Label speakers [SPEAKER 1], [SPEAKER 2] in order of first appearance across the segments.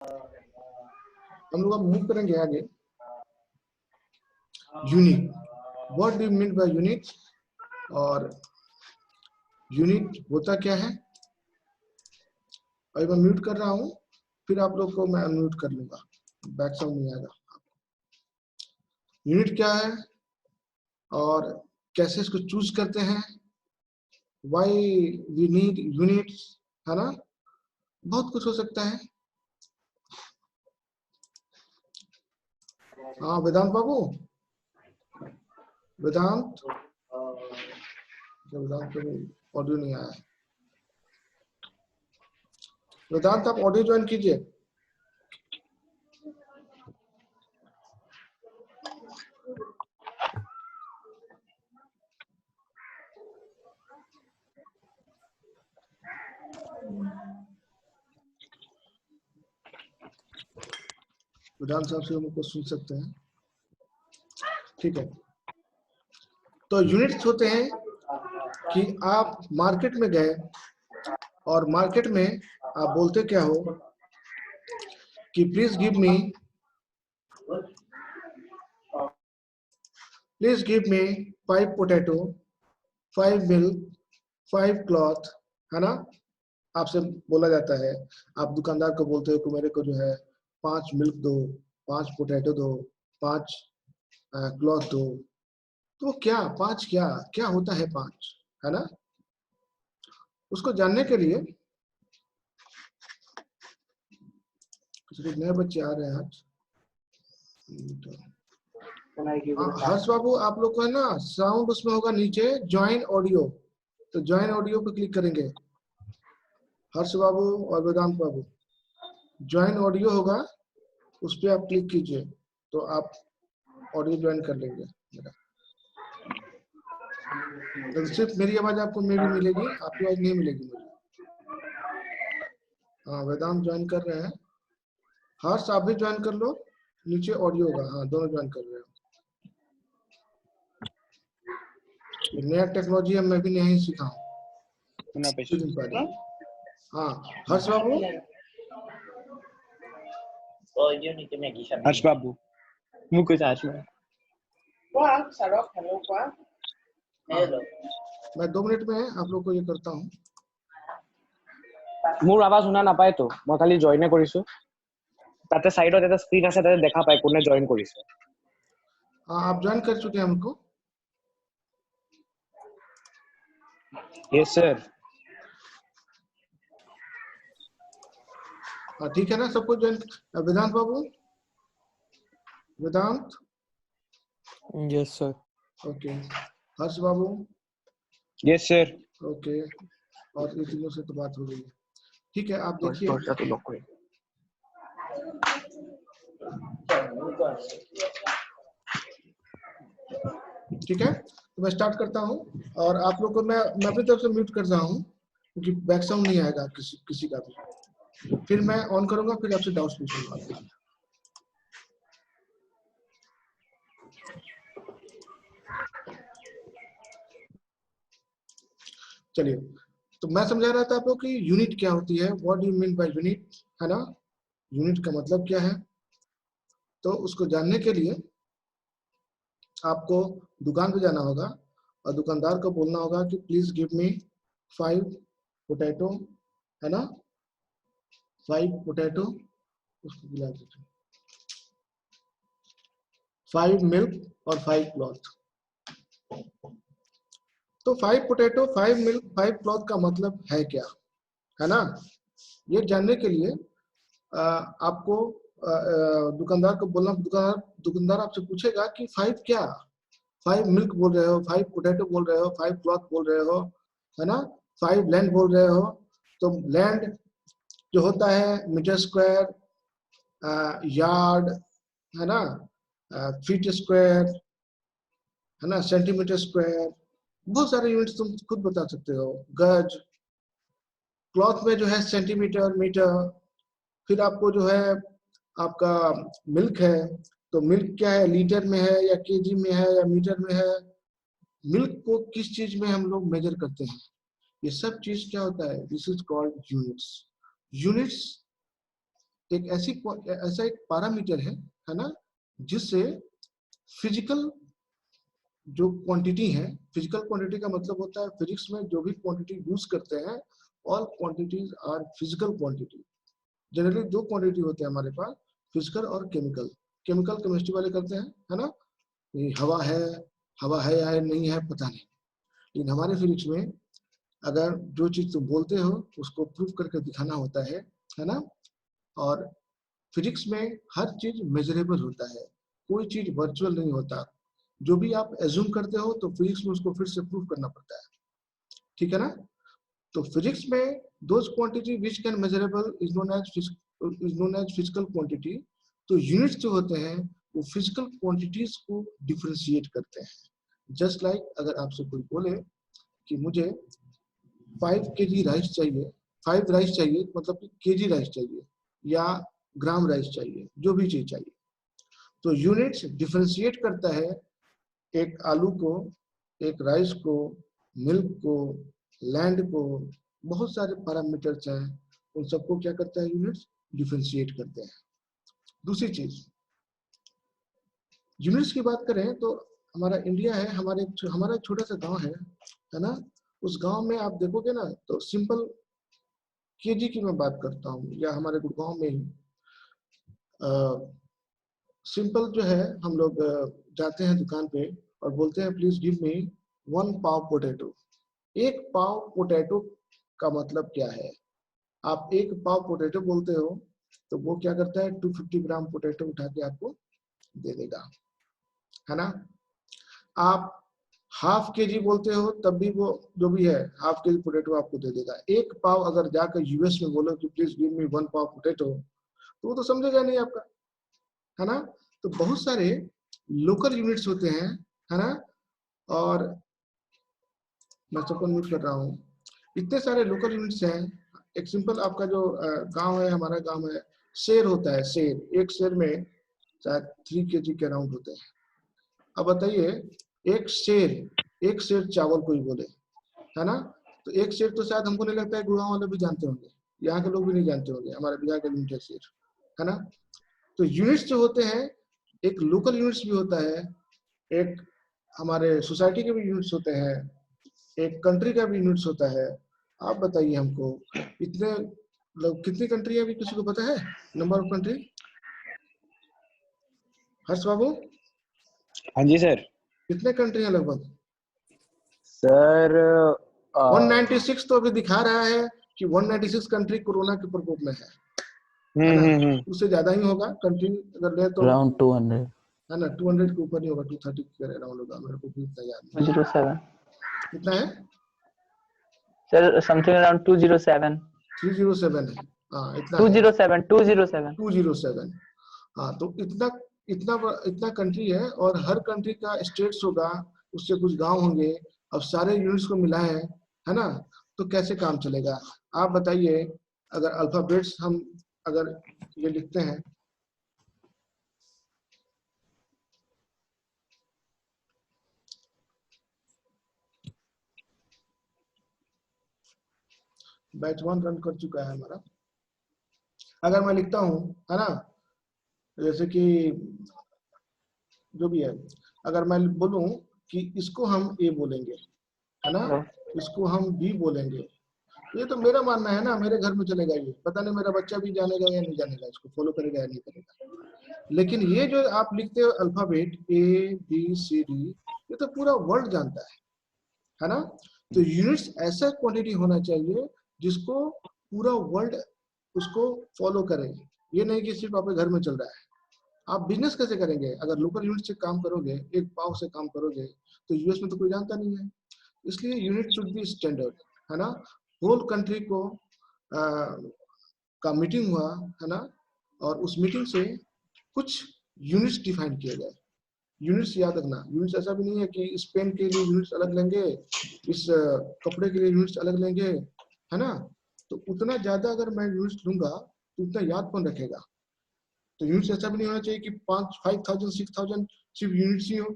[SPEAKER 1] हम लोग अब मूव करेंगे आगे। Unit, what do you mean by unit, और यूनिट होता क्या है। अभी मैं म्यूट कर रहा हूँ, फिर आप लोग को मैं अनम्यूट कर लूंगा, बैक साउंड नहीं आएगा। यूनिट क्या है और कैसे इसको चूज करते हैं, व्हाई वी नीड यूनिट्स, है ना, बहुत कुछ हो सकता है। हाँ वेदांत बाबू, वेदांत, वेदांत को ऑडियो नहीं आया। वेदांत आप ऑडियो ज्वाइन कीजिए। वेदांत साहब से हमको सुन सकते हैं, ठीक है। तो यूनिट्स होते हैं कि आप मार्केट में गए और मार्केट में आप बोलते क्या हो कि please give me 5 potato, 5 milk, 5 cloth, है ना। आपसे बोला जाता है, आप दुकानदार को बोलते हो कि मेरे को जो है 5 मिल्क दो, 5 पोटैटो दो, 5 क्लॉथ दो। तो क्या 5 क्या क्या होता है 5, है ना। उसको जानने के लिए कुछ नए बच्चे आ रहे हैं आज। हर्ष बाबू आप लोग को है ना साउंड उसमें होगा नीचे ज्वाइन ऑडियो, तो ज्वाइन ऑडियो पे क्लिक करेंगे। हर्ष बाबू और वेदांत बाबू ज्वाइन ऑडियो होगा, उस पर आप क्लिक कीजिए तो आप ऑडियो ज्वाइन कर लेंगे मेरा। तो सिर्फ मेरी आवाज आपको मे भी मिलेगी, आपकी आवाज नहीं मिलेगी मुझे। हाँ वेदांत ज्वाइन कर रहे हैं, हर्ष आप भी ज्वाइन कर लो, नीचे ऑडियो होगा। हाँ दोनों ज्वाइन कर रहे हो। नया टेक्नोलॉजी है, मैं भी नहीं सीखा हूँ कुछ दिन पहले। हाँ हर्ष बाबू,
[SPEAKER 2] हर्ष बाबू मुझे चार्ज में
[SPEAKER 1] मैं 2 मिनट में आप लोग को ये करता हूँ।
[SPEAKER 2] মোৰ আৱাজ শুনা নাপায় তো, মই খালি জয়েনে কৰিছো, তাতে সাইডত এটা স্ক্রিন আছে, তাতে দেখা পায় কোনে জয়েন কৰিছে।
[SPEAKER 1] हाँ आप ज्वाइन कर चुके हैं हमको।
[SPEAKER 2] Yes sir.
[SPEAKER 1] हाँ ठीक है ना, सबको ज्वाइन। वेदांत बाबू, वेदांत,
[SPEAKER 3] यस सर।
[SPEAKER 1] ओके। हर्ष बाबू,
[SPEAKER 2] यस सर।
[SPEAKER 1] ओके। और ये तीनों से तो बात हो गई है, ठीक है। आप देखिए, ठीक है, तो मैं स्टार्ट करता हूँ और आप लोग को मैं अपनी तरफ से म्यूट कर रहा हूँ क्योंकि बैक साउंड नहीं आएगा किसी का भी। फिर मैं ऑन करूंगा, फिर आपसे डाउट्स पूछूंगा। चलिए, तो मैं समझा रहा था आपको कि यूनिट क्या होती है, what do you mean by unit, है ना। यूनिट का मतलब क्या है, तो उसको जानने के लिए आपको दुकान पे जाना होगा और दुकानदार को बोलना होगा कि प्लीज गिव मी 5 पोटैटो, है ना, 5 पोटैटो, उसको गिला दीजिए, 5 मिल्क और 5 क्लॉथ। तो 5 पोटैटो, 5 मिल्क, 5 क्लॉथ का मतलब है क्या, है ना। ये जानने के लिए आपको दुकानदार को बोलना, दुकानदार आपसे पूछेगा कि 5 क्या, 5 मिल्क बोल रहे हो, 5 पोटैटो बोल रहे हो, 5 क्लॉथ बोल रहे हो, है ना, 5 लैंड बोल रहे हो। तो लैंड जो होता है मीटर स्क्वायर, यार्ड, है ना, फीट स्क्वायर, है ना, सेंटीमीटर स्क्वायर, बहुत सारे यूनिट्स तुम खुद बता सकते हो, गज। क्लॉथ में जो है सेंटीमीटर, मीटर। फिर आपको जो है आपका मिल्क है, तो मिल्क क्या है, लीटर में है या केजी में है या मीटर में है। मिल्क को किस चीज में हम लोग मेजर करते हैं, ये सब चीज क्या होता है, this is called units. Units एक ऐसा एक पैरामीटर है ना, जिससे फिजिकल जो क्वांटिटी है, फिजिकल क्वांटिटी का मतलब होता है फिजिक्स में जो भी क्वांटिटी यूज करते हैं, all quantities are physical quantity. Generally दो क्वांटिटी होते हैं हमारे पास, फिजिकल और केमिकल। केमिकल केमिस्ट्री वाले करते हैं, है ना, ये हवा है या नहीं है पता नहीं, लेकिन हमारे फिजिक्स में अगर जो चीज तुम बोलते हो उसको प्रूफ करके दिखाना होता है ना। और फिजिक्स में हर चीज मेजरेबल होता है, कोई चीज वर्चुअल नहीं होता। जो भी आप एज्यूम करते हो तो फिजिक्स में उसको फिर से प्रूफ करना पड़ता है, ठीक है ना। तो फिजिक्स में those quantity which can measurable is known as physical quantity. तो यूनिट्स जो होते हैं वो फिजिकल क्वांटिटीज को डिफरेंशिएट करते हैं। जस्ट लाइक अगर आपसे कोई बोले कि मुझे 5 kg राइस चाहिए, 5 राइस चाहिए, मतलब कि केजी राइस चाहिए या ग्राम राइस चाहिए, जो भी चीज चाहिए, तो यूनिट्स डिफरेंशिएट करता है एक आलू को, एक राइस को, मिल्क को, लैंड को, बहुत सारे पैरामीटर्स हैं, उन सबको क्या करता है यूनिट्स डिफरेंशिएट करते हैं। दूसरी चीज, यूनिट्स की बात करें तो हमारा इंडिया है, हमारा एक छोटा सा गांव है ना। उस गांव में आप देखोगे ना तो सिंपल केजी की मैं बात करता हूँ, या हमारे गुड़गांव में ही सिंपल जो है, हम लोग जाते हैं दुकान पे और बोलते हैं please give me 1 pav potato. एक पाव पोटैटो का मतलब क्या है? आप एक पाव पोटैटो बोलते हो तो वो क्या करता है 250 ग्राम पोटैटो उठा के आपको दे देगा, है ना। आप हाफ केजी बोलते हो तब भी वो जो भी है हाफ केजी पोटैटो आपको दे देगा। एक पाव अगर जाकर यूएस में बोलो कि please give me 1 pav potato, तो वो तो समझेगा नहीं आपका, है ना। तो बहुत सारे लोकल यूनिट्स होते हैं, है ना। और मैं सबको म्यूट कर रहा हूँ, इतने सारे लोकल यूनिट्स हैं। एक सिंपल आपका जो गांव है, हमारा गांव है, शेर होता है, शेर, एक शेर में शायद 3 kg के अराउंड होते हैं। अब बताइए, एक शेर चावल कोई बोले, है ना, तो एक शेर तो शायद हमको नहीं लगता है गुड़गांव वाले भी जानते होंगे, यहाँ के लोग भी नहीं जानते होंगे, हमारे बिहार का यूनिट है शेर, है ना। तो यूनिट्स जो होते हैं, एक लोकल यूनिट्स भी होता है, एक हमारे सोसाइटी के भी यूनिट्स होते हैं, एक कंट्री का भी यूनिट्स होता है। आप बताइए हमको, इतने लोग, कितनी कंट्री है, अभी किसी को पता है नंबर ऑफ कंट्री? हर्ष बाबू,
[SPEAKER 2] हाँ जी सर।
[SPEAKER 1] कितने कंट्री है लगभग?
[SPEAKER 2] सर
[SPEAKER 1] 196 तो अभी दिखा रहा है कि 196 कंट्री कोरोना के प्रकोप में है ना। उससे ज्यादा ही होगा कंट्री अगर ले तो,
[SPEAKER 3] Around 200.
[SPEAKER 1] है ना, 200 के ऊपर ही होगा, 230 के अराउंड होगा, मेरे को भी इतना याद नहीं।
[SPEAKER 4] 207
[SPEAKER 1] कितना है?
[SPEAKER 4] सर, समथिंग अराउंड 207
[SPEAKER 1] 307 है, हाँ इतना है,
[SPEAKER 4] 207
[SPEAKER 1] 207। हाँ, तो इतना इतना इतना कंट्री है, और हर कंट्री का स्टेट्स होगा, उससे कुछ गांव होंगे। अब सारे यूनिट्स को मिला है ना, तो कैसे काम चलेगा? आप बताइए, अगर अल्फाबेट्स हम अगर ये लिखते हैं, बैच 1 रन कर चुका है हमारा। अगर मैं लिखता हूँ, है ना, जैसे कि जो भी है, अगर मैं बोलूं कि इसको हम ए बोलेंगे, है ना, इसको हम बी बोलेंगे, ये तो मेरा मानना है ना, मेरे घर में चलेगा, ये पता नहीं मेरा बच्चा भी जानेगा या नहीं जानेगा, इसको फॉलो करेगा या नहीं करेगा। लेकिन ये जो आप लिखते हो अल्फाबेट ABCD, ये तो पूरा वर्ल्ड जानता है ना। तो यूनिट्स ऐसा क्वांटिटी होना चाहिए जिसको पूरा वर्ल्ड उसको फॉलो करे, ये नहीं कि सिर्फ आपके घर में चल रहा है। आप बिजनेस कैसे करेंगे अगर लोकल यूनिट से काम करोगे, एक पाव से काम करोगे, तो यूएस में तो कोई जानता नहीं है। इसलिए यूनिट शुड बी स्टैंडर्ड, है ना। होल कंट्री को का मीटिंग हुआ, है ना, और उस मीटिंग से कुछ यूनिट्स डिफाइन किए गए। यूनिट्स याद रखना, यूनिट्स ऐसा भी नहीं है कि इस पेन के लिए यूनिट्स अलग लेंगे, इस कपड़े के लिए यूनिट्स अलग लेंगे, है ना। तो उतना ज्यादा अगर मैं यूनिट्स लूंगा तो उतना याद कौन रखेगा? तो यूनिट्स ऐसा भी नहीं होना चाहिए कि 5,000 6,000 सिर्फ यूनिट्स ही हो,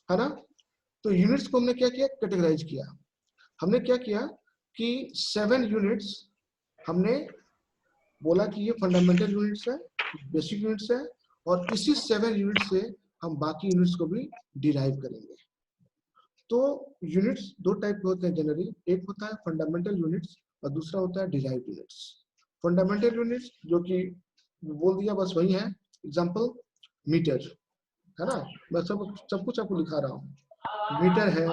[SPEAKER 1] है ना। तो यूनिट्स को हमने क्या किया, कैटेगराइज किया। हमने क्या किया कि 7 यूनिट्स हमने बोला कि ये फंडामेंटल यूनिट्स है, बेसिक यूनिट्स है, और इसी 7 यूनिट से हम बाकी यूनिट्स को भी डिराइव करेंगे। तो यूनिट्स दो टाइप के होते हैं जनरली, एक होता है फंडामेंटल यूनिट्स और दूसरा होता है डिराइव यूनिट्स। फंडामेंटल यूनिट्स जो कि बोल दिया बस वही है, एग्जांपल मीटर है ना, मैं सब कुछ आपको लिखा रहा हूँ। मीटर है,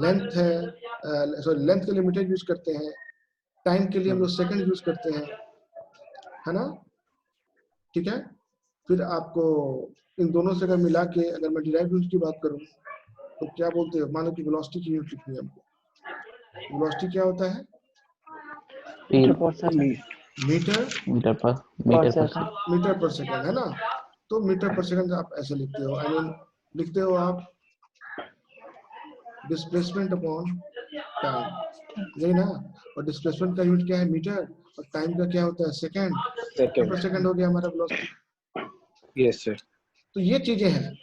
[SPEAKER 1] लेंथ है, सॉरी लेंथ के लिए मीटर यूज करते हैं, टाइम के लिए हम लोग सेकंड यूज करते हैं, है ना, ठीक है। फिर आपको इन दोनों से अगर मिला के अगर मैं डिराइव यूनिट की बात करूं तो क्या बोलते हैं, मानो कि वेलोसिटी की यूनिट लिखनी है हमको। वेलोसिटी क्या होता है?
[SPEAKER 4] मीटर पर सेकंड,
[SPEAKER 1] मीटर
[SPEAKER 5] मीटर पर
[SPEAKER 1] मीटर पर सेकंड, है ना। तो मीटर पर सेकंड आप ऐसे लिखते हो, आई मीन लिखते हो आप डिस्प्लेसमेंट अपॉन टाइम, यही ना। और डिस्प्लेसमेंट का यूनिट क्या है? मीटर, और टाइम का क्या होता है? सेकंड। मीटर पर सेकंड हो गया हमारा वेलोसिटी।
[SPEAKER 2] Yes sir.
[SPEAKER 1] तो ये चीजें हैं,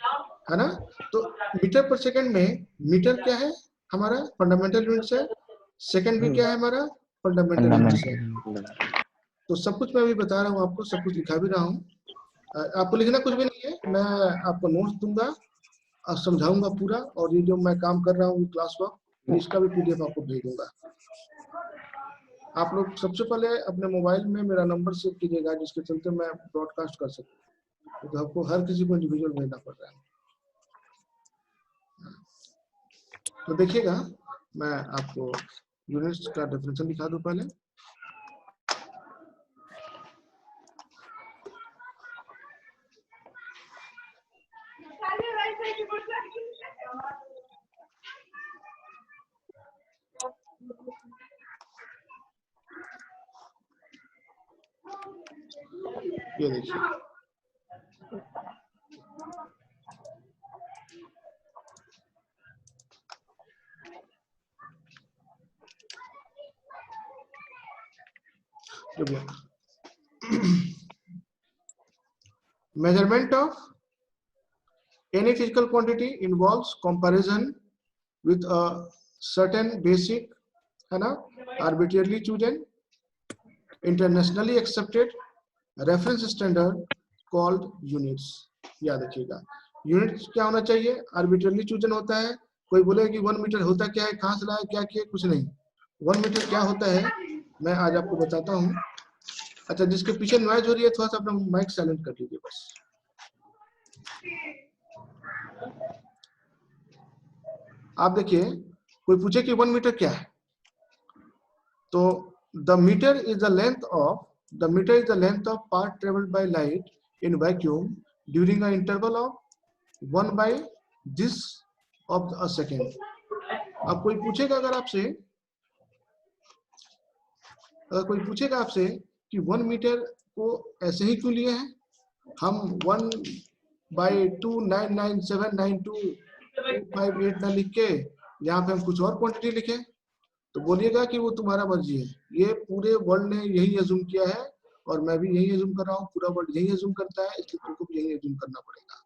[SPEAKER 1] है ना। तो मीटर पर सेकंड में मीटर क्या है? हमारा फंडामेंटल यूनिट्स है, सेकंड भी क्या है हमारा? फंडामेंटल यूनिट्स है। तो सब कुछ मैं अभी बता रहा हूँ आपको, सब कुछ लिखा भी रहा हूँ। आपको लिखना कुछ भी नहीं है, मैं आपको नोट्स दूंगा और समझाऊंगा पूरा, और ये जो मैं काम कर रहा हूँ क्लास वर्क, इसका भी पीडीएफ आपको भेज दूंगा। आप लोग सबसे पहले अपने मोबाइल में मेरा नंबर सेव कीजिएगा, जिसके चलते मैं ब्रॉडकास्ट कर सकूँ, तो आपको हर किसी को इंडिविजुअल भेजना पड़ रहा है। तो देखिएगा, मैं आपको यूनिट्स का डेफिनेशन दिखा दूं पहले। ये देखिए, measurement of any physical quantity involves comparison with a certain basic, है ना, arbitrarily chosen, internationally accepted reference standard called units। याद रखिएगा, यूनिट्स क्या होना चाहिए? आर्बिट्रली चूजन होता है। कोई बोले कि 1 मीटर होता क्या है, कहाँ से लाया, क्या किया, कुछ नहीं। 1 मीटर क्या होता है मैं आज आपको बताता हूँ। अच्छा, जिसके पीछे नॉइज हो रही है, थोड़ा सा अपना माइक साइलेंट कर लीजिए बस। आप देखिए, कोई पूछे कि 1 मीटर क्या है, तो the meter is the length of path travelled by light in vacuum during a interval of 1 by this of a second. अब कोई पूछेगा कोई पूछेगा आपसे कि 1 मीटर को ऐसे ही क्यों लिए हैं, हम 1/299799225 ना लिख के यहाँ पे हम कुछ और क्वांटिटी लिखे, तो बोलिएगा कि वो तुम्हारा मर्जी है। ये पूरे वर्ल्ड ने यही अज्यूम किया है, और मैं भी यही अज्यूम कर रहा हूँ, पूरा वर्ल्ड यही अज्यूम करता है, इसलिए तुमको भी यही अज्यूम करना पड़ेगा,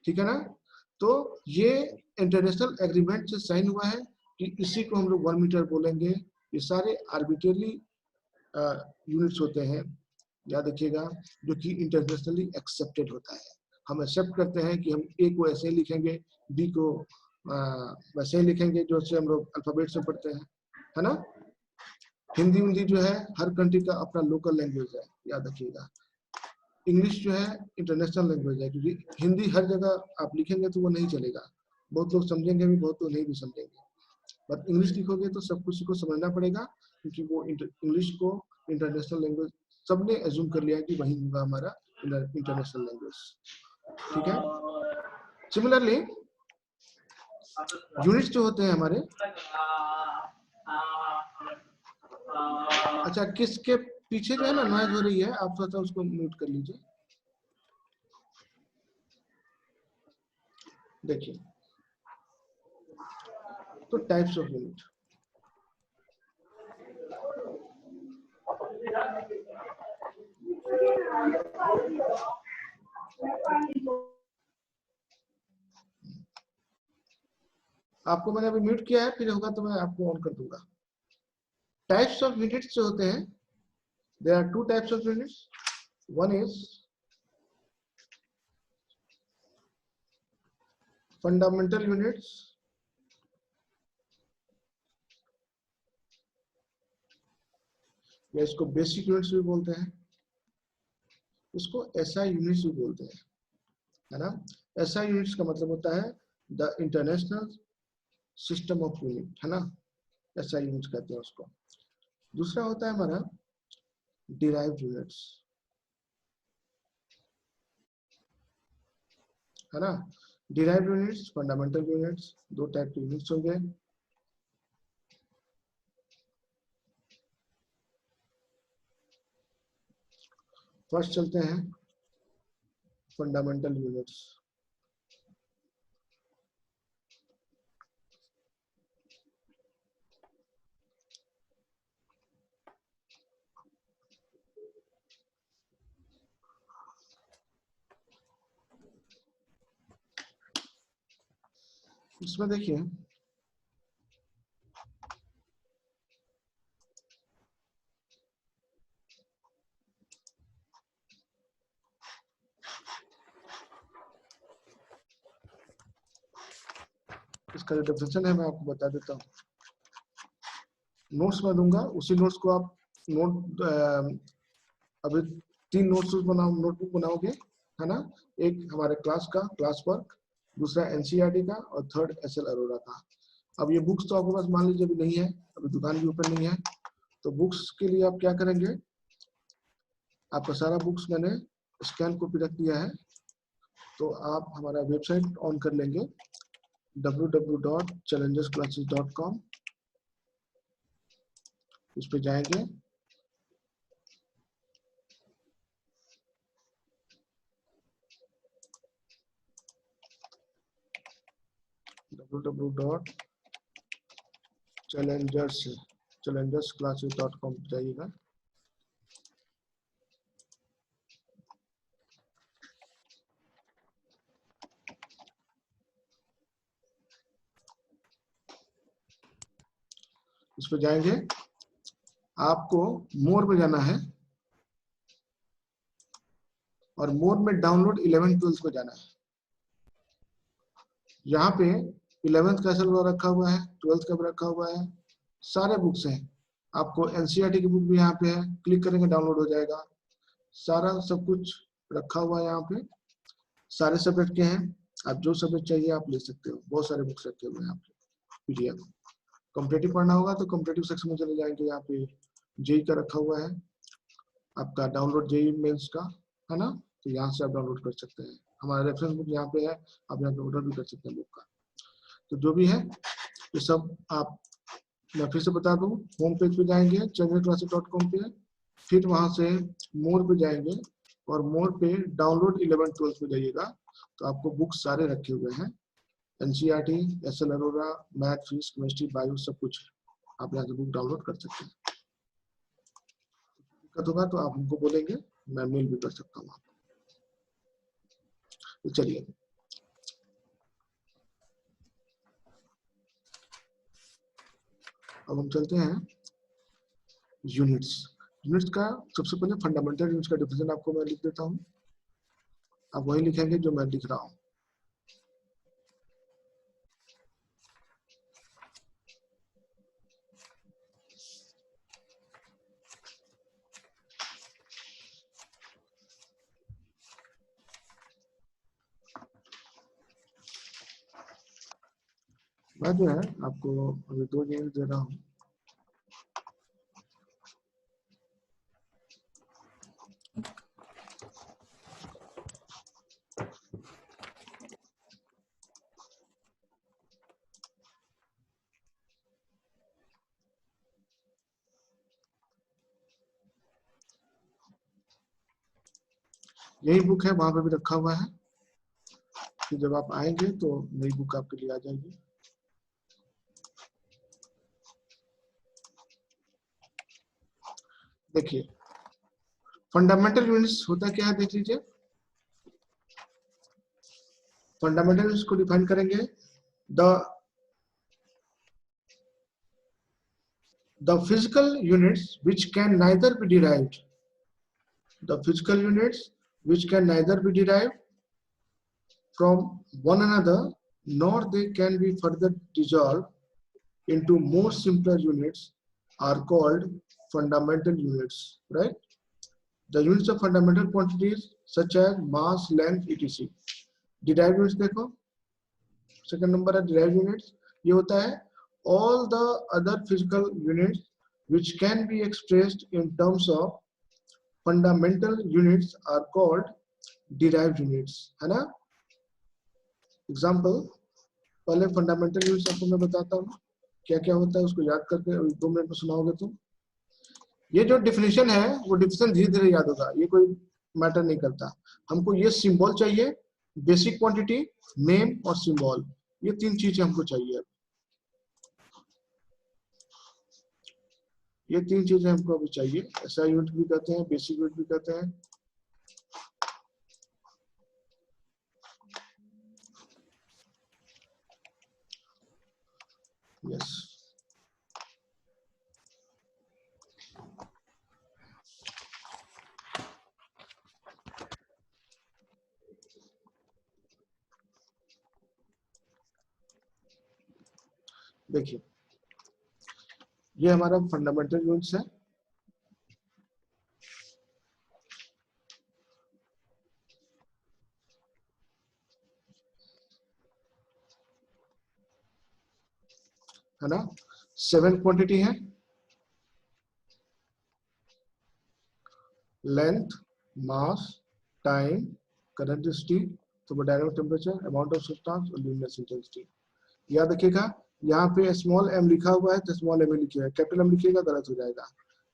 [SPEAKER 1] ठीक है ना। तो ये इंटरनेशनल एग्रीमेंट से साइन हुआ है कि इसी को हम लोग 1 मीटर बोलेंगे। ये सारे आर्बिट्रेरली यूनिट्स होते हैं, याद रखिएगा, जो कि इंटरनेशनली एक्सेप्टेड होता है। हम एक्सेप्ट करते हैं कि हम ए को ऐसे ही लिखेंगे, बी को वैसे ही लिखेंगे, जो से हम लोग अल्फाबेट से पढ़ते हैं, है ना। हिंदी जो है हर कंट्री का अपना लोकल लैंग्वेज है, याद रखिएगा। इंग्लिश जो है इंटरनेशनल लैंग्वेज है, क्योंकि हिंदी हर जगह आप लिखेंगे तो वो नहीं चलेगा, बहुत लोग समझेंगे भी, बहुत लोग नहीं भी समझेंगे। बट इंग्लिश लिखोगे तो सब कुछ को समझना पड़ेगा, क्योंकि वो इंग्लिश को इंटरनेशनल लैंग्वेज सबने एज्यूम कर लिया कि वही होगा हमारा इंटरनेशनल लैंग्वेज, ठीक है। सिमिलरली यूनिट्स जो होते हैं हमारे, अच्छा किसके पीछे जो है ना नॉइज हो रही है, आप थोड़ा सा उसको म्यूट कर लीजिए। देखिए, तो टाइप्स ऑफ यूनिट, आपको मैंने अभी म्यूट किया है, फिर होगा तो मैं आपको ऑन कर दूंगा। टाइप्स ऑफ यूनिट्स जो होते हैं, There are two types of units. One is fundamental units, या इसको बेसिक यूनिट्स भी बोलते हैं, इसको एसआई यूनिट्स भी बोलते हैं, है ना। एसआई यूनिट्स का मतलब होता है the international system of unit, है ना, एसआई यूनिट्स कहते हैं उसको। दूसरा होता है हमारा डिराइव्ड यूनिट्स, है ना। डिराइव्ड यूनिट्स, फंडामेंटल यूनिट्स, दो टाइप के यूनिट्स होंगे। फर्स्ट चलते हैं फंडामेंटल यूनिट्स। इसमें देखिए इसका जो डेफिनेशन है मैं आपको बता देता हूँ। नोट्स में दूंगा, उसी नोट्स को आप नोट अभी 3 नोट्स बनाओ, नोटबुक बनाओगे, है ना। एक हमारे क्लास का क्लास वर्क, दूसरा एनसीईआरटी का, और थर्ड एसएल अरोरा का। अब ये बुक्स तो आपके पास मान लीजिए अभी नहीं है, अभी दुकान भी ओपन नहीं है, तो बुक्स के लिए आप क्या करेंगे, आपका सारा बुक्स मैंने स्कैन कॉपी रख दिया है, तो आप हमारा वेबसाइट ऑन कर लेंगे www.challengersclasses.com, उस पर जाएंगे, www.challengersclasses.com जाइएगा। इस पर जाएंगे, आपको मोर पे जाना है, और मोर में डाउनलोड 11-12 पे जाना है। यहाँ पे 11th का एसएल रखा हुआ है, 12th का भी रखा हुआ है, सारे बुक्स हैं। आपको एनसीईआरटी की बुक भी यहाँ पे है, क्लिक करेंगे डाउनलोड हो जाएगा, सारा सब कुछ रखा हुआ है यहाँ पे, सारे सब्जेक्ट के हैं। आप जो सब्जेक्ट चाहिए आप ले सकते हो, बहुत सारे बुक्स रखे हुए हैं यहाँ पे पीडीएफ। कॉम्पिटेटिव पढ़ना होगा तो कॉम्पिटेटिव सेक्शन में चले जाएंगे, यहाँ पे जेई का रखा हुआ है, आपका डाउनलोड जेई मेंस का, है ना, तो यहाँ से आप डाउनलोड कर सकते हैं। हमारा रेफरेंस बुक यहाँ पे है, आप यहाँ पे ऑर्डर भी कर सकते हैं बुक का। तो जो भी है ये सब आप, मैं फिर से बता दूं, होम पेज पे जाएंगे challengersclasses.com पे, फिर वहां से मोर पे जाएंगे, और मोर पे डाउनलोड 11-12 पे जाइएगा, तो आपको बुक सारे रखे हुए हैं, NCERT, SL Arora, math, physics, chemistry, bio, सब कुछ आप यहाँ से बुक डाउनलोड कर सकते हैं। दिक्कत होगा तो आप हमको बोलेंगे, मैं मेल भी कर सकता हूँ आपको। तो चलिए अब हम चलते हैं यूनिट्स। यूनिट्स का सबसे पहले फंडामेंटल यूनिट्स का डिफिनेशन आपको मैं लिख देता हूँ, आप वही लिखेंगे जो मैं लिख रहा हूँ। मैं जो है आपको अभी 2 यूनिट दे रहा हूँ। यही बुक है, वहां पे भी रखा हुआ है, कि जब आप आएंगे तो नई बुक आपके लिए आ जाएगी। देखिए फंडामेंटल यूनिट्स होता क्या है, देख लीजिए। फंडामेंटल यूनिट्स को डिफाइन करेंगे, the physical units which can neither be derived the physical units which can neither be derived from one another nor they can be further dissolved into more simpler units are called fundamental units, right? The units of fundamental quantities such as mass, length, etc. Derived units देखो, second number है derived units. ये होता है all the other physical units which can be expressed in terms of fundamental units are called derived units, है ना? Example, पहले fundamental units आपको मैं बताता हूँ क्या क्या होता है, उसको याद करके 2 मिनट में सुनाओगे तुम. ये जो डिफिनेशन है वो डिफिनेशन धीरे धीरे याद होगा, ये कोई मैटर नहीं करता. हमको ये सिंबल चाहिए, बेसिक क्वांटिटी, नेम और सिंबल, ये 3 चीजें हमको चाहिए. ये 3 चीजें हमको अभी चाहिए. एसआई यूनिट भी कहते हैं, बेसिक यूनिट भी कहते हैं. यस, देखिए ये हमारा फंडामेंटल यूनिट्स है. है ना? 7 क्वांटिटी है, length, mass, time, current density, thermodynamic temperature, amount of substance और लुमिनस इंटेंसिटी. याद रखिएगा यहाँ पे स्मॉल m लिखा हुआ है तो स्मॉल m लिखिएगा, कैपिटल m लिखिएगा गलत हो जाएगा.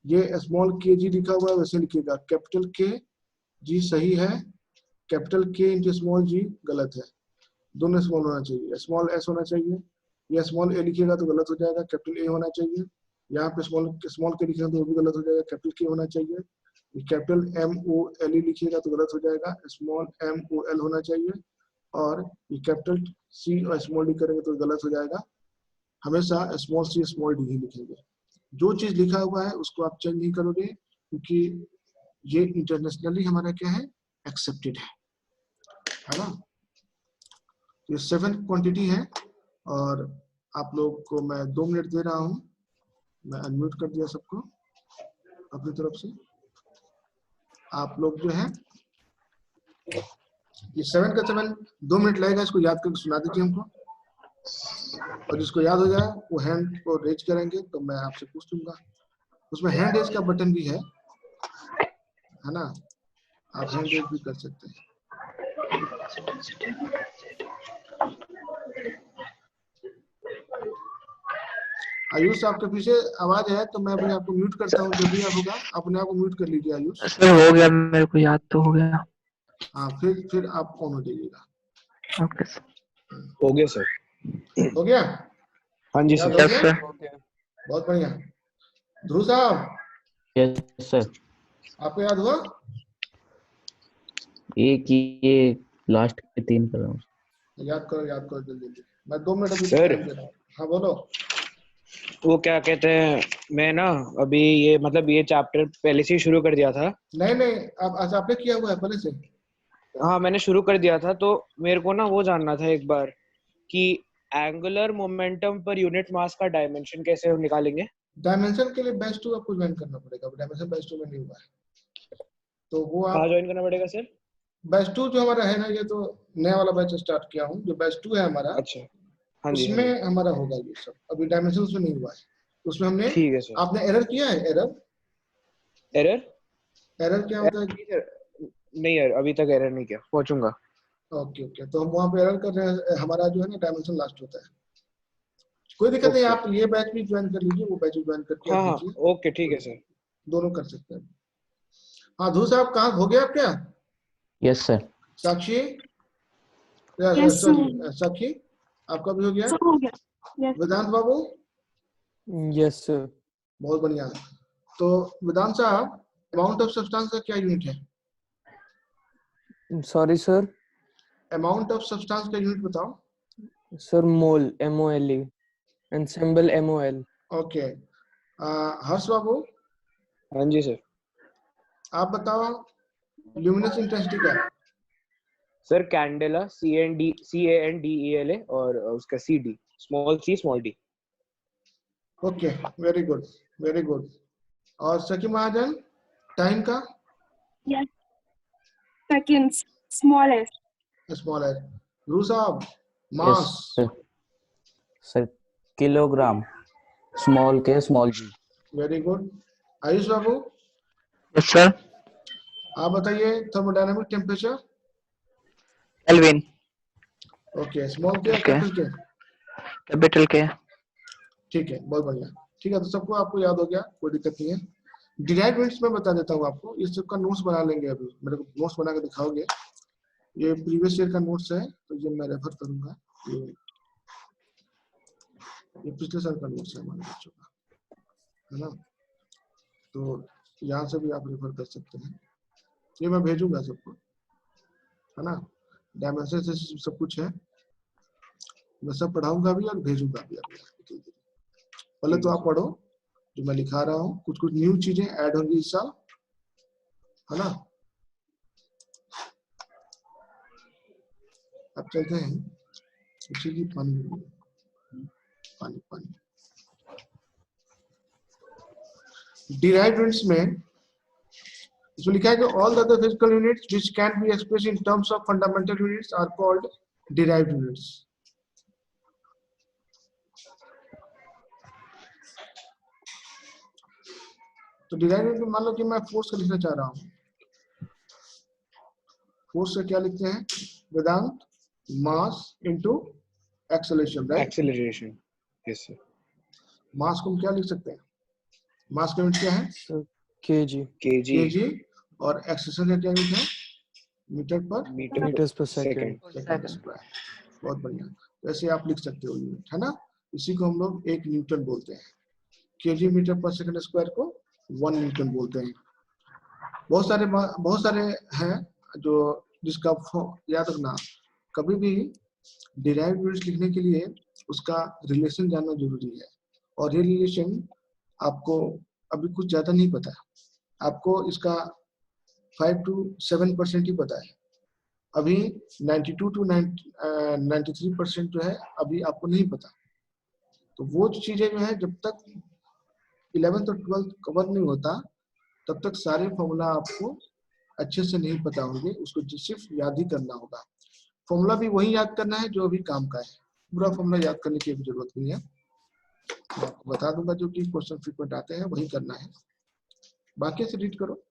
[SPEAKER 1] ये स्मॉल k g लिखा हुआ है वैसे लिखिएगा, कैपिटल k g सही है, capital k into small g गलत है. दोनों स्मॉल होना चाहिए, स्मॉल s होना चाहिए. ये स्मॉल a लिखिएगा तो गलत हो जाएगा, कैपिटल a होना चाहिए. यहाँ पे स्मॉल k लिखिएगा तो वो भी गलत हो जाएगा, कैपिटल k होना चाहिए. Capital m o l e लिखिएगा तो गलत हो जाएगा, स्मॉल m o l होना चाहिए. और ये कैपिटल c और स्मॉल d करेंगे तो गलत हो जाएगा. हमेशा स्मॉल c स्मॉल d ही लिखेंगे. जो चीज लिखा हुआ है उसको आप चेंज नहीं करोगे क्योंकि ये इंटरनेशनली हमारा क्या है, एक्सेप्टेड है ना? ये 7 क्वांटिटी है और आप लोग को मैं 2 मिनट दे रहा हूं. मैं अनम्यूट कर दिया सबको अपनी तरफ से. आप लोग जो है ये 7 का 7 2 मिनट लगेगा, इसको याद करके सुना दीजिए हमको. और जिसको याद हो जाए वो हैंड को रेज करेंगे तो मैं आपसे पूछ लूंगा. उसमें हैंड रेज का बटन भी है ना? आप हैंड रेज भी कर सकते हैं. आयुष आपके पीछे आवाज है तो मैं अभी आपको म्यूट करता हूँ. जब भी आप होगा अपने आप को म्यूट कर लीजिए आयुष.
[SPEAKER 4] सर हो गया, मेरे को याद तो हो गया.
[SPEAKER 1] हाँ फिर आप ऑन हो जाइएगा.
[SPEAKER 4] Okay sir.
[SPEAKER 2] हो गया सर.
[SPEAKER 1] हो गया?
[SPEAKER 2] हाँ जी
[SPEAKER 1] याद
[SPEAKER 2] सर.
[SPEAKER 1] हो
[SPEAKER 4] यस
[SPEAKER 1] गया?
[SPEAKER 4] सर.
[SPEAKER 1] बहुत बढ़िया. ध्रुव साहब
[SPEAKER 3] यस सर.
[SPEAKER 1] आपको याद हुआ?
[SPEAKER 3] एक ये लास्ट के 3 कर रहा हूँ.
[SPEAKER 1] याद करो जल्दी. मैं 2 मिनट अभी
[SPEAKER 2] सर.
[SPEAKER 1] टाइम दे रहा हूँ. हाँ बोलो.
[SPEAKER 2] वो क्या कहते हैं, मैं ना अभी ये मतलब ये चैप्टर पहले से ही शुरू कर दिया था.
[SPEAKER 1] नहीं आप अच्छा आपने किया हुआ है पहले से?
[SPEAKER 2] हाँ मैंने शुरू कर दिया था. तो मेरे को ना वो जानना था एक बार कि angular momentum per unit mass का डायमेंशन कैसे निकालेंगे.
[SPEAKER 1] डायमेंशन के लिए बेस 2 आपको ज्वाइन करना पड़ेगा. डायमेंशन बेस 2 में नहीं हुआ है तो वो
[SPEAKER 2] कहाँ
[SPEAKER 1] आप
[SPEAKER 2] ज्वाइन करना पड़ेगा सर?
[SPEAKER 1] बेस 2 जो हमारा है ना, ये तो नया वाला बैच स्टार्ट किया हूँ. जो बेस 2 है हमारा
[SPEAKER 2] अच्छा. हाँ जी.
[SPEAKER 1] उसमें हमारा होगा ये सब. अभी डायमेंशन उसमें नहीं हुआ है. उसमें हमने
[SPEAKER 2] ठीक है सर.
[SPEAKER 1] आपने एरर किया है?
[SPEAKER 2] एरर
[SPEAKER 1] क्या होता है?
[SPEAKER 2] नहीं यार, अभी तक एरर नहीं किया. पहुंचूंगा.
[SPEAKER 1] ओके तो हम वहाँ पे एरर कर रहे हैं. हमारा जो है ना डायमेंशन लास्ट होता है. कोई दिक्कत नहीं. आप ये बैच भी ज्वाइन कर लीजिए, वो बैच भी ज्वाइन करके
[SPEAKER 2] हाँ
[SPEAKER 1] आप
[SPEAKER 2] हाँ
[SPEAKER 1] लीजिए.
[SPEAKER 2] ओके ठीक है सर.
[SPEAKER 1] दोनों कर सकते हैं. हाँ ध्रुव साहब कहाँ हो गया आप? क्या
[SPEAKER 3] यस सर.
[SPEAKER 1] साक्षी साक्षी आपका भी हो गया?
[SPEAKER 5] हो गया. Yes.
[SPEAKER 1] वेदांत बाबू
[SPEAKER 3] यस सर.
[SPEAKER 1] बहुत बढ़िया. तो वेदांत साहब अमाउंट ऑफ सब्सटेंस का क्या यूनिट है?
[SPEAKER 3] Sorry sir.
[SPEAKER 1] Amount of substance का यूनिट बताओ.
[SPEAKER 3] Sir mole, MOLE and symbol MOL.
[SPEAKER 1] Okay. Harsh babu
[SPEAKER 2] हाँ जी सर.
[SPEAKER 1] आप बताओ ल्यूमिनस इंटेंसिटी क्या है?
[SPEAKER 2] सर कैंडेला, CANDELA और उसका CD, small C small D।
[SPEAKER 1] Okay, very good, very good. और सकी महाजन, टाइम का?
[SPEAKER 5] Yes. Seconds. Small s.
[SPEAKER 1] Small है। Guru Sahab,
[SPEAKER 6] yes
[SPEAKER 1] mass?
[SPEAKER 6] Sir kilogram, small k small g.
[SPEAKER 1] Very good. Ayush babu,
[SPEAKER 4] yes sir.
[SPEAKER 1] आप बताइए thermodynamic temperature?
[SPEAKER 4] Kelvin.
[SPEAKER 1] Okay, small k
[SPEAKER 4] Okay.
[SPEAKER 1] Capital k?
[SPEAKER 4] Capital k.
[SPEAKER 1] ठीक है, बहुत बढ़िया। ठीक है, तो सबको आपको याद हो गया, कोई दिक्कत नहीं है। डिराइव्ड यूनिट्स में बता देता हूँ आपको, इस सबका नोट्स बना लेंगे। अभी मेरे को नोट्स बना के दिखाओगे। ये प्रीवियस ईयर का नोट्स है, तो ये मैं रेफर करूंगा। ये पिछले साल का नोट्स है हमारे बच्चों का, है ना? तो यहाँ से भी आप रेफर कर सकते हैं। ये मैं भेजूंगा सबको, है ना? डायमेंशन से सब कुछ है, मैं सब पढ़ाऊंगा भी और भेजूंगा भी आपको। पहले तो आप पढ़ो जो मैं लिखा रहा हूँ, कुछ कुछ न्यू चीजें ऐड होंगी इस साल, है ना? अब चलते हैं उसी की पानी पानी पानी डिराइव्ड यूनिट्स में इसमें लिखा है कि all the physical units which can be expressed in terms of fundamental units are called derived units. तो डिराइव्ड यूनिट में मान लो कि मैं फोर्स का लिखना चाह रहा हूँ। फोर्स से क्या लिखते हैं Vedant? Mass into acceleration, right?
[SPEAKER 2] Acceleration, yes sir.
[SPEAKER 1] Mass को हम क्या लिख सकते हैं? मास का यूनिट क्या है?
[SPEAKER 3] kg,
[SPEAKER 1] KG. और एक्सेलरेशन का क्या यूनिट है? मीटर पर
[SPEAKER 3] meters per second.
[SPEAKER 1] Second square. बहुत बढ़िया, वैसे आप लिख सकते हो यूनिट, है ना? इसी को हम लोग 1 न्यूटन बोलते हैं। केजी मीटर पर सेकंड स्क्वायर को 1 न्यूटन बोलते हैं। बहुत सारे हैं जो जिसका याद रखना, कभी भी डिराइव्ड यूनिट्स लिखने के लिए उसका रिलेशन जानना जरूरी है। और ये रिलेशन आपको अभी कुछ ज्यादा नहीं पता है, आपको इसका 5 to 7% ही पता है। अभी 92 to 93% जो है अभी आपको नहीं पता। तो वो चीजें जो है जब तक 11th और 12th कवर नहीं होता तब तक सारे फॉर्मूला आपको अच्छे से नहीं पता होंगे, उसको सिर्फ याद ही करना होगा। फॉर्मूला भी वही याद करना है जो अभी काम का है, पूरा फॉर्मूला याद करने की भी जरूरत नहीं है। मैं आपको बता दूंगा जो कि क्वेश्चन फ्रीक्वेंट आते हैं वही करना है, बाकी से रीड करो।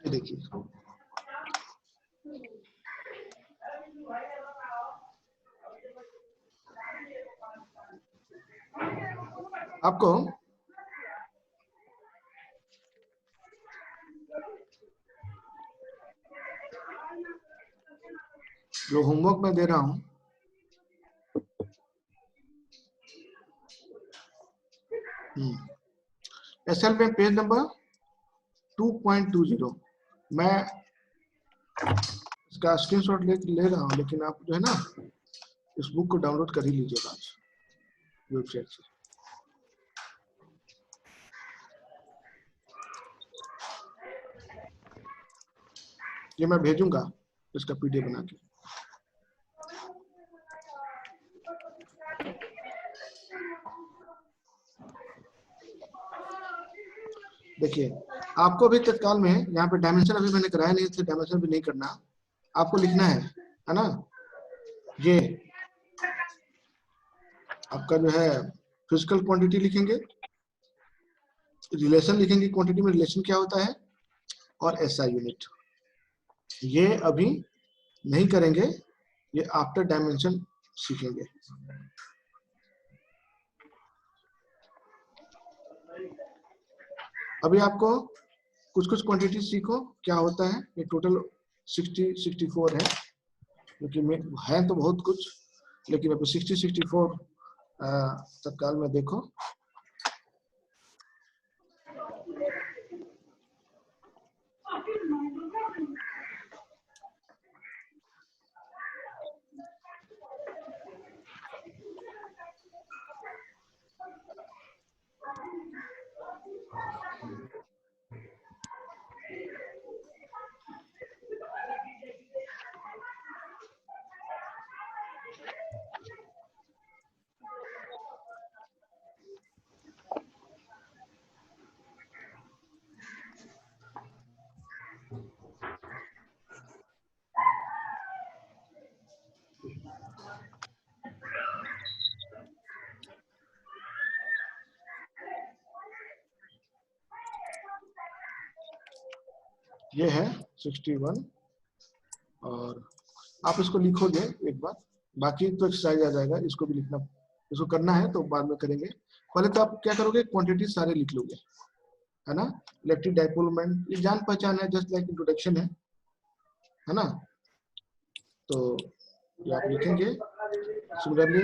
[SPEAKER 1] ये देखिए, आपको जो होमवर्क मैं दे रहा हूं एसएल में पेज नंबर 2.20 मैं इसका स्क्रीनशॉट ले रहा हूं, लेकिन आप जो है ना इस बुक को डाउनलोड कर ही लीजिएगा आज वेबसाइट से। ये मैं भेजूंगा इसका पीडीएफ बना के। देखिए, आपको अभी तत्काल में यहाँ पे डायमेंशन अभी मैंने कराया नहीं, इसलिए डायमेंशन भी नहीं करना, आपको लिखना है ना? ये आपका जो है फिजिकल क्वांटिटी लिखेंगे, रिलेशन लिखेंगे, क्वांटिटी में रिलेशन क्या होता है, और एसआई यूनिट। ये अभी नहीं करेंगे, ये आफ्टर डायमेंशन सीखेंगे। अभी आपको कुछ कुछ क्वांटिटी सीखो क्या होता है। ये टोटल 64 है, क्योंकि है तो बहुत कुछ, लेकिन अभी 64 तत्काल में देखो। ये है 61 और आप इसको लिखोगे एक बार, बाकी तो एक्सरसाइज आ जाएगा, इसको भी लिखना, इसको करना है तो बाद में करेंगे। पहले तो आप क्या करोगे, क्वांटिटी सारे लिख लोगे, है ना। इलेक्ट्रिक डाइपोल मोमेंट ये जान पहचान है, जस्ट लाइक इंट्रोडक्शन है ना। तो ये आप लिखेंगे। सिमिलरली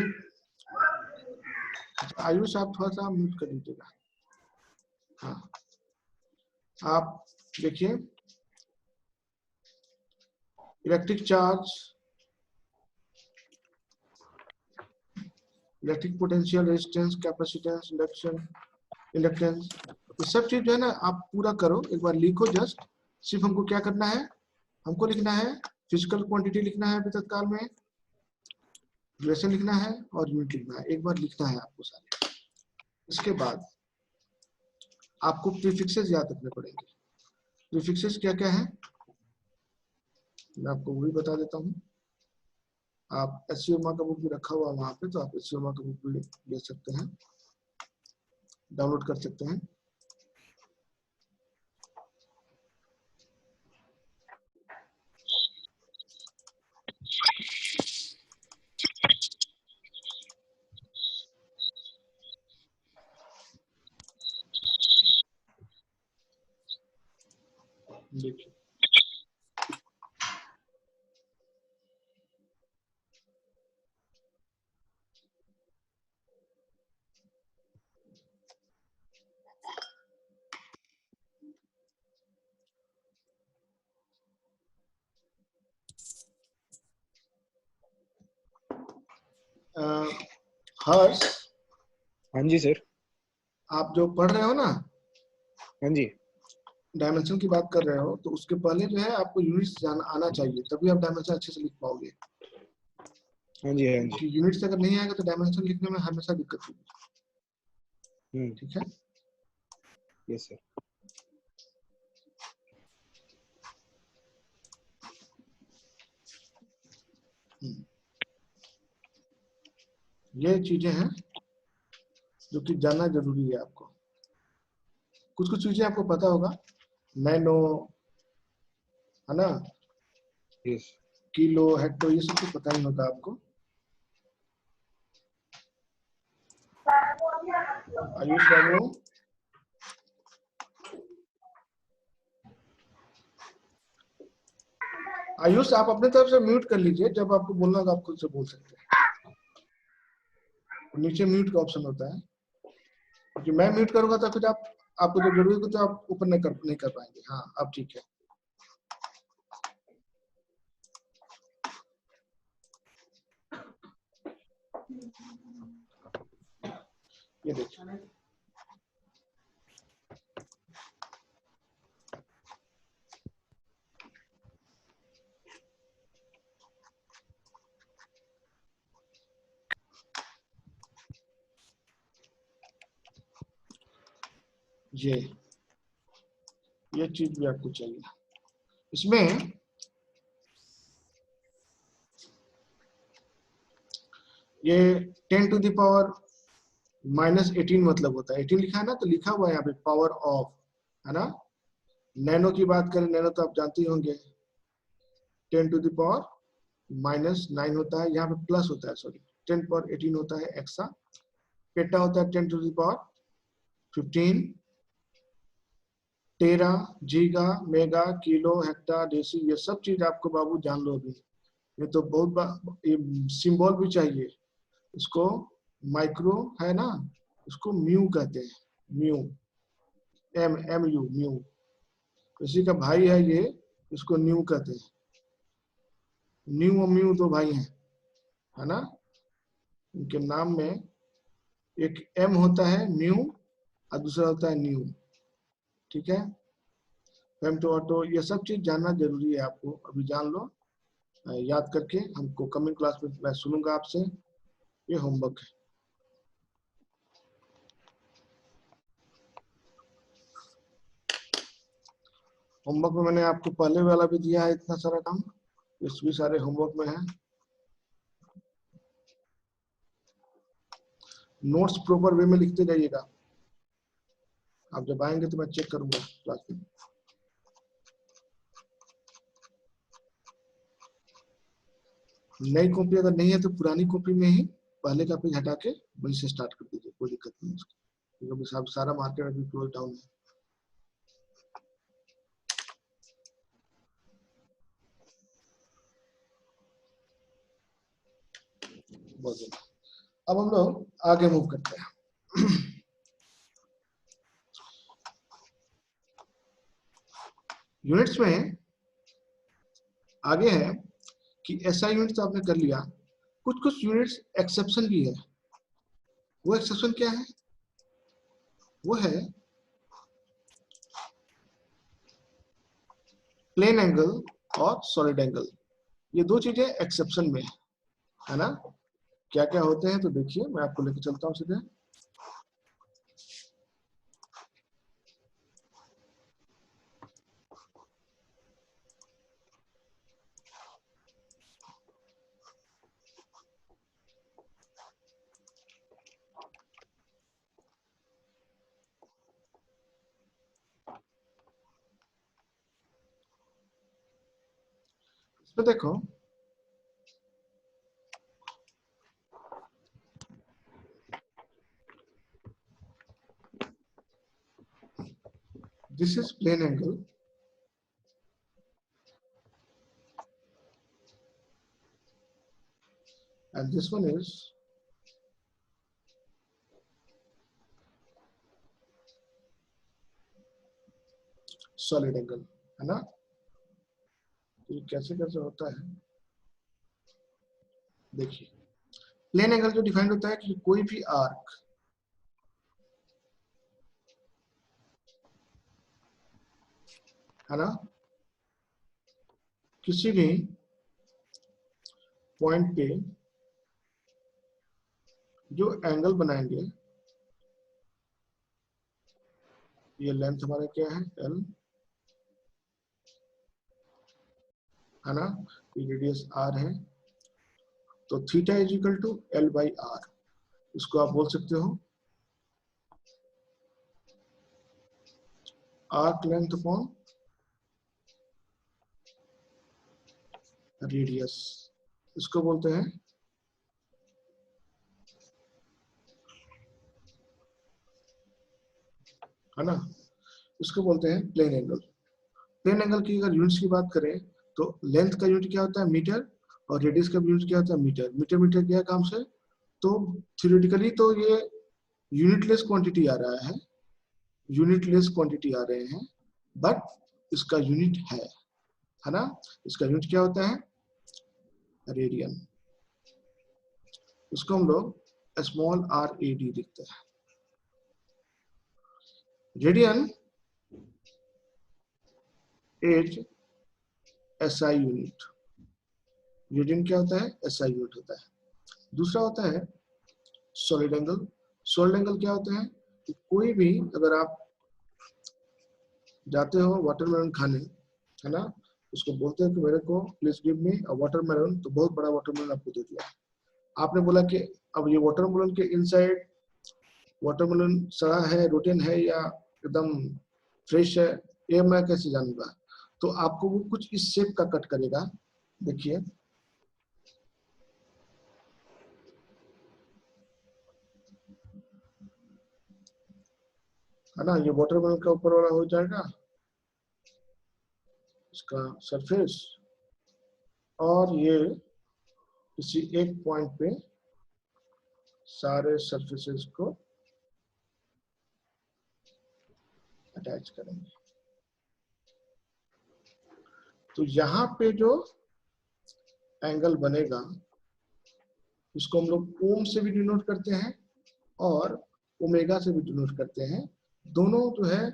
[SPEAKER 1] आयुष आप थोड़ा सा म्यूट कर दीजिएगा। हाँ, आप देखिए electric charge, electric potential, resistance, capacitance, induction, inductance, ये सब चीज जो है ना आप पूरा करो, एक बार लिखो। जस्ट सिर्फ हमको क्या करना है, हमको लिखना है फिजिकल क्वांटिटी लिखना है अभी तत्काल में, ड्यूरेशन लिखना है और यूनिट लिखना है, एक बार लिखना है आपको सारे। इसके बाद आपको प्रीफिक्सेस याद रखने पड़ेंगे। प्रीफिक्सेस क्या क्या है मैं आपको वो भी बता देता हूँ। आप एससीओमा का बुक भी रखा हुआ वहाँ पे, तो आप एससीओमा का बुक भी ले सकते हैं, डाउनलोड कर सकते हैं। देखिए हर्ष,
[SPEAKER 2] हाँ जी सर।
[SPEAKER 1] आप जो पढ़ रहे हो ना,
[SPEAKER 2] हाँ जी।
[SPEAKER 1] डायमेंशन की बात कर रहे हो, तो उसके पहले जो है आपको यूनिट्स जान आना चाहिए, तभी आप डायमेंशन अच्छे से लिख पाओगे।
[SPEAKER 2] हाँ जी। हाँ जी।
[SPEAKER 1] क्योंकि यूनिट्स अगर नहीं आएगा तो डायमेंशन लिखने में हमेशा दिक्कत होगी। ठीक है।
[SPEAKER 2] Yes sir.
[SPEAKER 1] ये चीजें हैं जो कि जानना जरूरी है आपको। कुछ कुछ चीजें आपको पता होगा, नैनो, है ना,
[SPEAKER 2] यस।
[SPEAKER 1] किलो, हेक्टो, ये सब कुछ पता ही होता है आपको। आयुष बाबू, आयुष आप अपने तरफ से म्यूट कर लीजिए, जब आपको बोलना होगा आप खुद से बोल सकते हैं। नीचे म्यूट का ऑप्शन होता है, क्योंकि मैं म्यूट करूंगा तो फिर आपको जब जरूरी हो तो आप ऊपर नहीं कर पाएंगे। हाँ अब ठीक है। ये देखिए ये चीज भी आपको चाहिए। इसमें ये 10 टू द पावर -18 मतलब होता है। 18 लिखा है ना, तो लिखा हुआ है यहाँ पे पावर ऑफ, है ना। नैनो की बात करें, नैनो तो आप जानते ही होंगे, 10 टू द पावर -9 होता है, यहाँ पे प्लस होता है, सॉरी 10 पावर 18 होता है एक्सा। पेटा होता है 10 to the power 15। Tera, giga, mega, kilo, hecto, deci, ये सब चीज आपको बाबू जान लो अभी। ये तो ये सिंबल भी चाहिए। इसको माइक्रो है ना, इसको म्यू कहते हैं, म्यू, MU, म्यू। इसी का भाई है ये, इसको न्यू कहते हैं। न्यू और म्यू दो भाई हैं, है ना। इनके नाम में एक M होता है म्यू और दूसरा होता है न्यू। ठीक है। फेमटो, ऑटो, ये सब चीज जानना जरूरी है आपको, अभी जान लो याद करके। हमको कमिंग क्लास में मैं सुनूंगा आपसे। ये होमवर्क है। होमवर्क में मैंने आपको पहले वाला भी दिया है इतना सारा काम, ये भी सारे होमवर्क में है। नोट्स प्रॉपर वे में लिखते जाइएगा। आप जब आएंगे तो मैं चेक करूंगा क्लास में। नई कॉपी अगर नहीं है तो पुरानी कॉपी में ही पहले का पेज हटा के वहीं से स्टार्ट कर दीजिए, कोई दिक्कत नहीं है उसकी, क्योंकि अभी सारा मार्केट अभी क्लोज डाउन है। बहुत बढ़िया। अब हम लोग आगे मूव करते हैं। यूनिट्स में आगे है कि एसआई यूनिट तो आपने कर लिया, कुछ कुछ यूनिट्स एक्सेप्शन की है। वो एक्सेप्शन क्या है? वो है प्लेन एंगल और सॉलिड एंगल। ये दो चीजें एक्सेप्शन में है ना। क्या क्या होते हैं तो देखिए, मैं आपको लेकर चलता हूं सीधे। इसमें देखो, this is plane angle and this one is solid angle, है ना। तो ये कैसे कैसे होता है देखिए। प्लेन एंगल जो डिफाइंड होता है कि कोई भी आर्क है ना, किसी भी पॉइंट पे जो एंगल बनाएंगे, ये लेंथ हमारा क्या है L, है ना, ये रेडियस R है, तो theta is equal to L by R। इसको आप बोल सकते हो आर्क लेंथ अपॉन रेडियस, इसको बोलते हैं है ना, इसको बोलते हैं प्लेन एंगल। प्लेन एंगल की अगर यूनिट्स की बात करें तो लेंथ का यूनिट क्या होता है मीटर, और रेडियस का यूनिट क्या होता है मीटर। मीटर मीटर क्या काम से, तो थ्योरेटिकली तो ये यूनिटलेस क्वांटिटी आ रहा है, यूनिटलेस क्वांटिटी आ रहे हैं, बट इसका यूनिट है ना। इसका यूनिट क्या होता है रेडियन। इसको हम लोग स्मॉल RAD लिखते हैं। Radian is SI unit. Radian क्या होता है SI यूनिट होता है। दूसरा होता है सॉलिड एंगल। सॉलिड एंगल क्या होता है कि कोई भी अगर आप जाते हो वाटरमेलन खाने, है ना, उसको बोलते हैं कि मेरे को please give me a watermelon, तो बहुत बड़ा वाटरमेलन आपको दे दिया। आपने बोला कि अब ये वाटरमेलन के इनसाइड वाटरमेलन सड़ा है, रोटन है या एकदम फ्रेश है, ये मैं कैसे जानूंगा। तो आपको वो कुछ इस शेप का कट करेगा, देखिए है ना, ये वाटरमेलन का ऊपर वाला हो जाएगा इसका सरफेस, और ये किसी एक पॉइंट पे सारे सरफेसेस को अटैच करेंगे। तो यहाँ पे जो एंगल बनेगा इसको हम लोग ओम से भी डिनोट करते हैं और ओमेगा से भी डिनोट करते हैं। दोनों जो है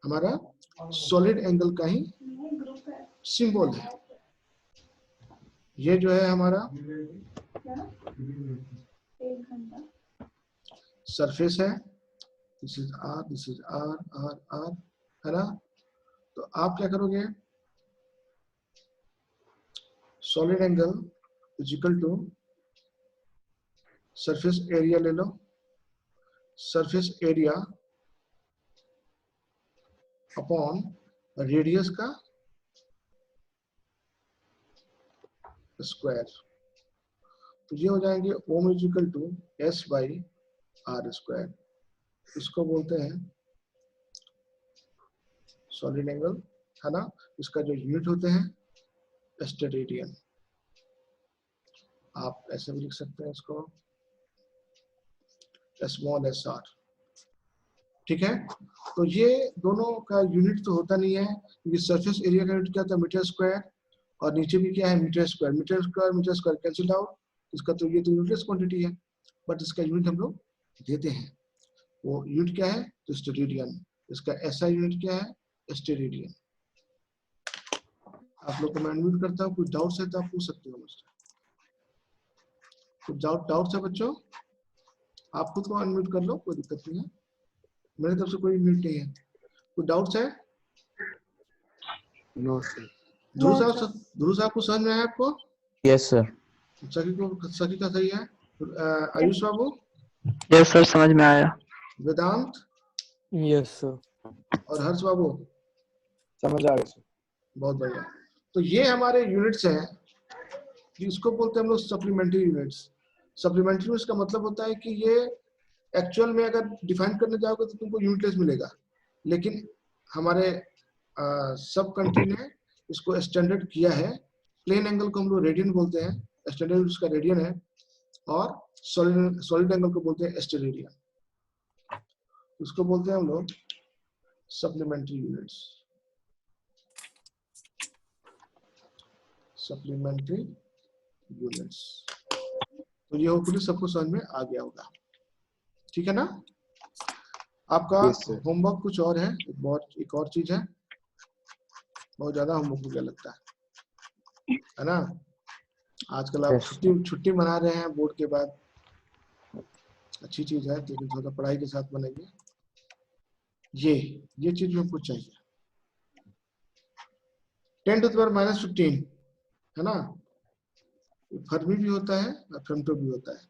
[SPEAKER 1] हमारा सॉलिड एंगल का ही सिंबल है। ये जो है हमारा सरफेस है, this is R, this is R, R, R, है ना। तो आप क्या करोगे, solid angle is equal to surface area ले लो, सरफेस एरिया अपॉन रेडियस का स्क्वायर। तो ये हो जाएंगे ओम is equal to S by R square. इसको बोलते हैं सॉलिड एंगल, है ना। इसका जो यूनिट होते हैं स्टेरेडियन। आप ऐसे भी लिख सकते हैं इसको स्मॉल एस आर। ठीक है, तो ये दोनों का यूनिट तो होता नहीं है, क्योंकि सरफेस एरिया का यूनिट क्या होता है मीटर स्क्वायर, और नीचे भी क्या है meter square. Meter square cancel out, इसका तो ये तो यूनिटलेस क्वांटिटी है, बट इसका यूनिट हम लोग देते हैं। वो यूनिट क्या है तो स्टेरेडियन। इसका एसआई यूनिट क्या है स्टेरेडियन। आप लोग को मैं अनम्यूट करता हूँ, कुछ डाउट्स है तो आप पूछ सकते हो मुझसे। कुछ डाउट्स है बच्चों? आप खुद को अनम्यूट कर लो, कोई दिक्कत नहीं है, मेरी तरफ से कोई म्यूट नहीं है। कुछ डाउट्स है?
[SPEAKER 2] No sir.
[SPEAKER 1] ध्रुव साहब को समझ में आया आपको?
[SPEAKER 6] Yes sir.
[SPEAKER 1] सखी का सही है। आयुष बाबू?
[SPEAKER 4] यस सर, समझ में आया।
[SPEAKER 1] वेदांत
[SPEAKER 3] Yes, sir.
[SPEAKER 1] और हर्ष बाबू?
[SPEAKER 2] समझ आ रहा है सर।
[SPEAKER 1] बहुत बढ़िया। तो ये हमारे यूनिट्स हैं, इसको बोलते हैं हम लोग सप्लीमेंट्री यूनिट्स। सप्लीमेंट्री यूनिट्स का मतलब होता है कि ये एक्चुअल में अगर डिफाइन करने जाओगे तो तुमको यूनिटलेस मिलेगा, लेकिन हमारे सब कंट्री ने इसको स्टैंडर्ड किया है। प्लेन एंगल को हम लोग रेडियन बोलते हैं, स्टैंडर्ड उसका रेडियन है, और सॉलिड एंगल को बोलते हैं स्टेरेडियन। उसको बोलते हैं हम लोग सप्लीमेंट्री यूनिट्स। Supplementary units. तो ये होपफुली सबको समझ में आ गया होगा, ठीक है ना। आपका
[SPEAKER 2] Yes, sir.
[SPEAKER 1] होमवर्क कुछ और है, एक और चीज है, बहुत ज्यादा होमवर्क मुझे लगता है ना। आजकल आप
[SPEAKER 6] Yes.
[SPEAKER 1] छुट्टी मना रहे हैं बोर्ड के बाद, अच्छी चीज है, लेकिन थोड़ा पढ़ाई के साथ बनेगी। ये चीज हमको चाहिए। 10 to the power -15, है ना। फर्मी भी होता है और फेम्टो भी होता है।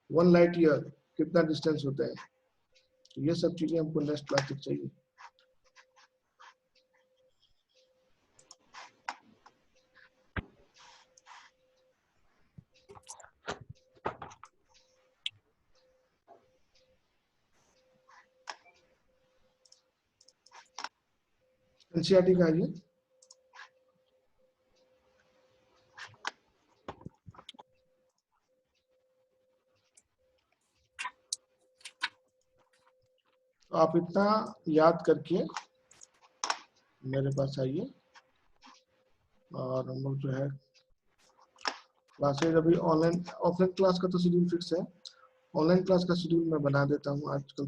[SPEAKER 1] 1 लाइट ईयर कितना डिस्टेंस होता है, तो ये सब चीजें हमको नेक्स्ट क्लास तक चाहिए। एनसीईआरटी का आइए। तो आप इतना याद करके मेरे पास आइए, और हम लोग जो है क्लासेज अभी ऑनलाइन ऑफलाइन क्लास का तो शेड्यूल फिक्स है, ऑनलाइन क्लास का शेड्यूल मैं बना देता हूँ आज कल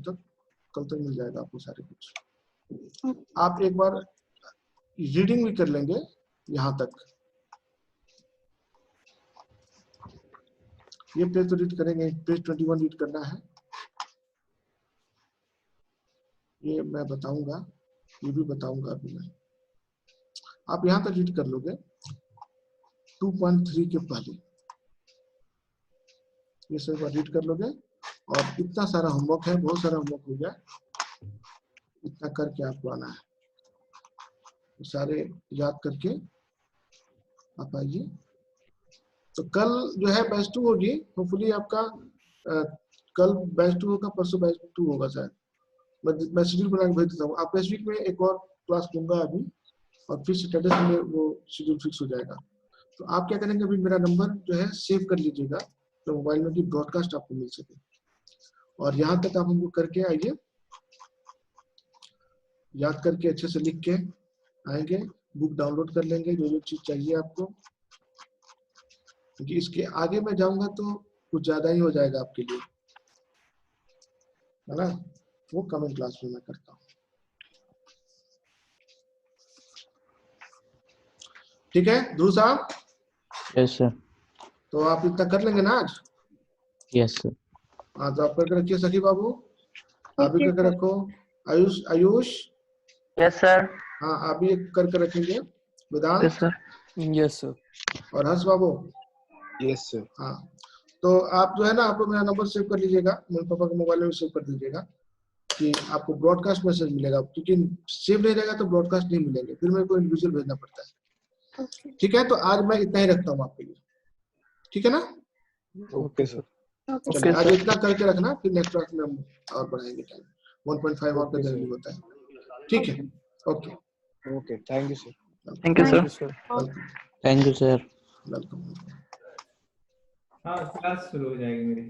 [SPEAKER 1] तक मिल जाएगा आपको सारे कुछ। आप एक बार रीडिंग भी कर लेंगे यहाँ तक, ये पेज तो रीड करेंगे, पेज 21 रीड करना है, ये मैं बताऊंगा, ये भी बताऊंगा अभी मैं। आप यहाँ तक रीड कर लोगे 2.3 के पहले, ये सब रीड कर लोगे। और इतना सारा होमवर्क है, बहुत सारा होमवर्क हो गया, इतना करके आपको आना है। तो सारे याद करके आप आइए। तो कल जो है बैच 2 होगी, होपफुली आपका कल बैच 2 होगा, परसों बैच 2 होगा शायद। मैं शेड्यूल बना के भेज देता हूँ आपको। इस वीक में एक और क्लास लूंगा अभी, और फिर सैटरडे में वो शेड्यूल फिक्स हो जाएगा। तो आप क्या करेंगे, अभी मेरा नंबर जो है सेव कर लीजिएगा, तो मोबाइल में भी ब्रॉडकास्ट आपको मिल सके। और यहाँ तक आप हमको करके आइए, याद करके अच्छे से लिख के आएंगे, बुक डाउनलोड कर लेंगे जो जो चीज चाहिए आपको, क्योंकि इसके आगे मैं जाऊंगा तो कुछ ज्यादा ही हो जाएगा आपके लिए, है ना। वो कमेंट क्लास में मैं करता हूँ, ठीक है ध्रुव साहब।
[SPEAKER 6] Yes sir.
[SPEAKER 1] तो आप इतना कर लेंगे ना आज?
[SPEAKER 6] Yes sir.
[SPEAKER 1] हाँ, तो आप करके रखिए सखी बाबू, आप भी करके रखो। Ayush
[SPEAKER 4] yes sir.
[SPEAKER 1] हाँ, आप भी करके रखेंगे। Vedant?
[SPEAKER 4] Yes sir.
[SPEAKER 3] Yes, sir.
[SPEAKER 1] और हर्ष बाबू?
[SPEAKER 2] Yes sir.
[SPEAKER 1] हाँ, तो आप जो है ना, आप मेरा नंबर सेव कर लीजिएगा, मेरे पापा के मोबाइल में सेव कर दीजिएगा, कि आपको ब्रॉडकास्ट मैसेज मिलेगा, क्योंकि सेव नहीं रहेगा तो ब्रॉडकास्ट नहीं मिलेंगे, फिर मेरे को इंडिविजुअल भेजना पड़ता है। ठीक है, तो आज मैं इतना ही रखता हूँ आपके लिए। ठीक है ना?
[SPEAKER 2] Okay sir.
[SPEAKER 5] Okay.
[SPEAKER 1] चलिए
[SPEAKER 4] Okay,
[SPEAKER 1] आज
[SPEAKER 4] sir.
[SPEAKER 1] इतना करके रखना, फिर नेक्स्ट क्लास में हम और बढ़ाएंगे टाइम। 1.5 और पे जरूरी होता है। ठीक है, okay,
[SPEAKER 2] okay, thank you sir.
[SPEAKER 4] Thank you, sir.
[SPEAKER 1] Welcome
[SPEAKER 6] Thank you, sir.
[SPEAKER 1] Welcome.
[SPEAKER 7] हाँ क्लास शुरू हो जाएगी मेरी।